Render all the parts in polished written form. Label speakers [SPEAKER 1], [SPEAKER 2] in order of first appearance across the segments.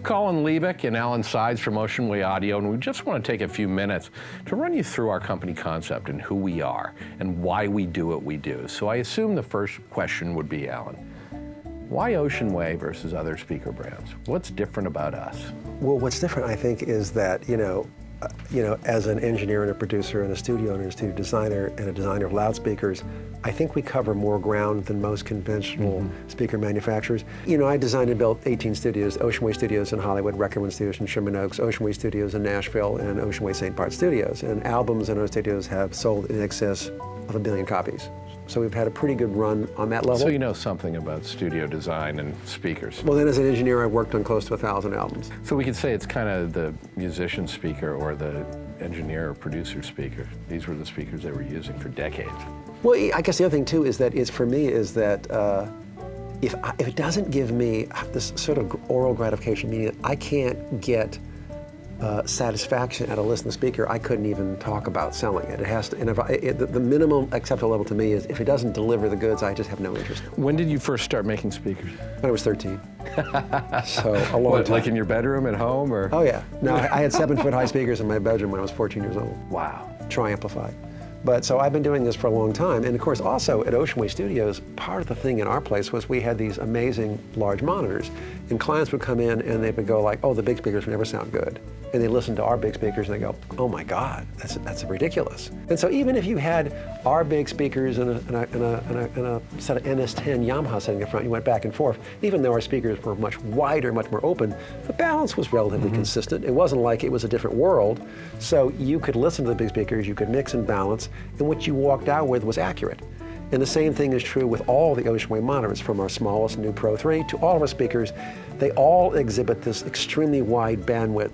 [SPEAKER 1] Colin Liebich and Alan Sides from Ocean Way Audio, and we just want to take a few minutes to run you through our company concept and who we are and why we do what we do. So I assume the first question would be, Alan, why Ocean Way versus other speaker brands? What's different about us?
[SPEAKER 2] Well, what's different, I think, is that, as an engineer and a producer and a studio owner and a studio designer and a designer of loudspeakers, I think we cover more ground than most conventional speaker manufacturers. I designed and built 18 studios, Ocean Way Studios in Hollywood, Record One Studios in Sherman Oaks, Ocean Way Studios in Nashville, and Ocean Way St. Bart Studios. And albums in those studios have sold in excess of 1 billion copies. So we've had a pretty good run on that level.
[SPEAKER 1] So you know something about studio design and speakers.
[SPEAKER 2] Well, then as an engineer, I've worked on close to 1,000 albums.
[SPEAKER 1] So we could say it's kind of the musician speaker or the engineer or producer speaker. These were the speakers they were using for decades.
[SPEAKER 2] Well, I guess the other thing too is that if it doesn't give me this sort of oral gratification, meaning I can't get satisfaction out of listening to the speaker, I couldn't even talk about selling it. It has to, and the minimum acceptable level to me is if it doesn't deliver the goods, I just have no interest.
[SPEAKER 1] When did you first start making speakers?
[SPEAKER 2] When I was 13. So a long time.
[SPEAKER 1] Like in your bedroom at home, or?
[SPEAKER 2] Oh yeah. No, I had 7-foot high speakers in my bedroom when I was 14 years old.
[SPEAKER 1] Wow.
[SPEAKER 2] Tri-amplified. But so I've been doing this for a long time. And of course, also at Ocean Way Studios, part of the thing in our place was we had these amazing large monitors. And clients would come in and they would go like, oh, the big speakers never sound good. And they listen to our big speakers and they go, oh my God, that's ridiculous. And so even if you had our big speakers and a set of NS10 Yamaha sitting in front, you went back and forth, even though our speakers were much wider, much more open, the balance was relatively consistent. It wasn't like it was a different world. So you could listen to the big speakers, you could mix and balance, and what you walked out with was accurate. And the same thing is true with all the Ocean Way monitors, from our smallest new Pro 3 to all of our speakers. They all exhibit this extremely wide bandwidth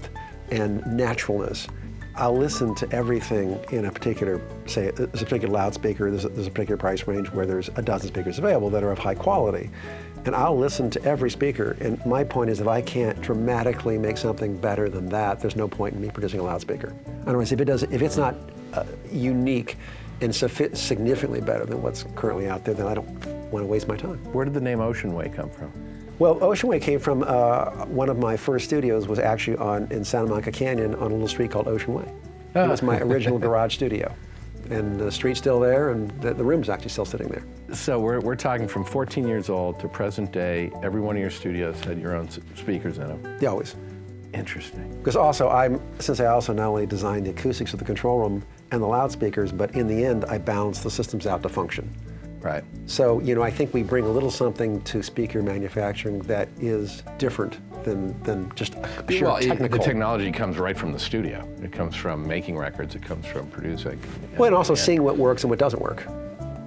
[SPEAKER 2] and naturalness. I'll listen to everything in a particular, say, there's a particular loudspeaker, there's a particular price range where there's a dozen speakers available that are of high quality. And I'll listen to every speaker, and my point is if I can't dramatically make something better than that, there's no point in me producing a loudspeaker. In other words, if it's not unique and significantly better than what's currently out there, then I don't want to waste my time.
[SPEAKER 1] Where did the name Ocean Way come from?
[SPEAKER 2] Well, Ocean Way came from one of my first studios was actually in Santa Monica Canyon on a little street called Ocean Way. It was my original garage studio. And the street's still there, and the room's actually still sitting there.
[SPEAKER 1] So we're talking from 14 years old to present day, every one of your studios had your own speakers in them?
[SPEAKER 2] Yeah, always.
[SPEAKER 1] Interesting.
[SPEAKER 2] Because also, since I also not only design the acoustics of the control room and the loudspeakers, but in the end, I balance the systems out to function.
[SPEAKER 1] Right.
[SPEAKER 2] So, I think we bring a little something to speaker manufacturing that is different than just pure technical.
[SPEAKER 1] The technology comes right from the studio. It comes from making records, it comes from producing.
[SPEAKER 2] Well, and also seeing what works and what doesn't work.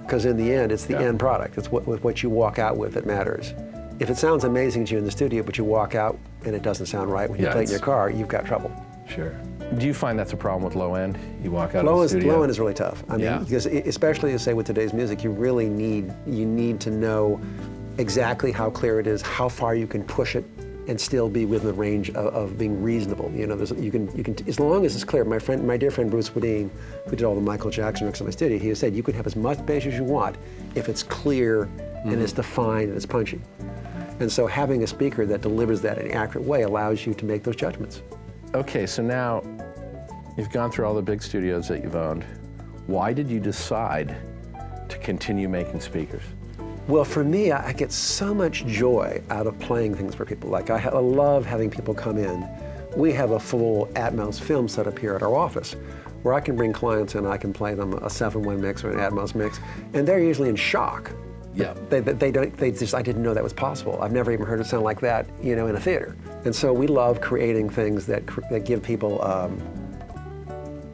[SPEAKER 2] Because in the end, it's the end product. It's what you walk out with that matters. If it sounds amazing to you in the studio, but you walk out and it doesn't sound right when you play it in your car, you've got trouble.
[SPEAKER 1] Sure. Do you find that's a problem with low end? You walk out of the studio?
[SPEAKER 2] Low end is really tough. I mean, because especially say with today's music, you really need to know exactly how clear it is, how far you can push it, and still be within the range of being reasonable. You can as long as it's clear. My dear friend Bruce Woodine, who did all the Michael Jackson mix in my studio, he said you can have as much bass as you want if it's clear and it's defined and it's punchy. And so having a speaker that delivers that in an accurate way allows you to make those judgments.
[SPEAKER 1] Okay, so now you've gone through all the big studios that you've owned. Why did you decide to continue making speakers?
[SPEAKER 2] Well, for me, I get so much joy out of playing things for people. Like I love having people come in. We have a full Atmos film set up here at our office where I can bring clients in, I can play them a 7-1 mix or an Atmos mix, and they're usually in shock.
[SPEAKER 1] Yeah.
[SPEAKER 2] I didn't know that was possible. I've never even heard it sound like that, in a theater. And so we love creating things that give people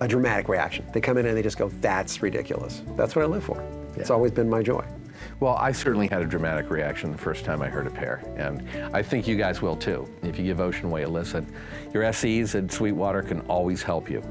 [SPEAKER 2] a dramatic reaction. They come in and they just go, that's ridiculous. That's what I live for. Yeah. It's always been my joy.
[SPEAKER 1] Well, I certainly had a dramatic reaction the first time I heard a pair, and I think you guys will too. If you give Ocean Way a listen, your SEs at Sweetwater can always help you.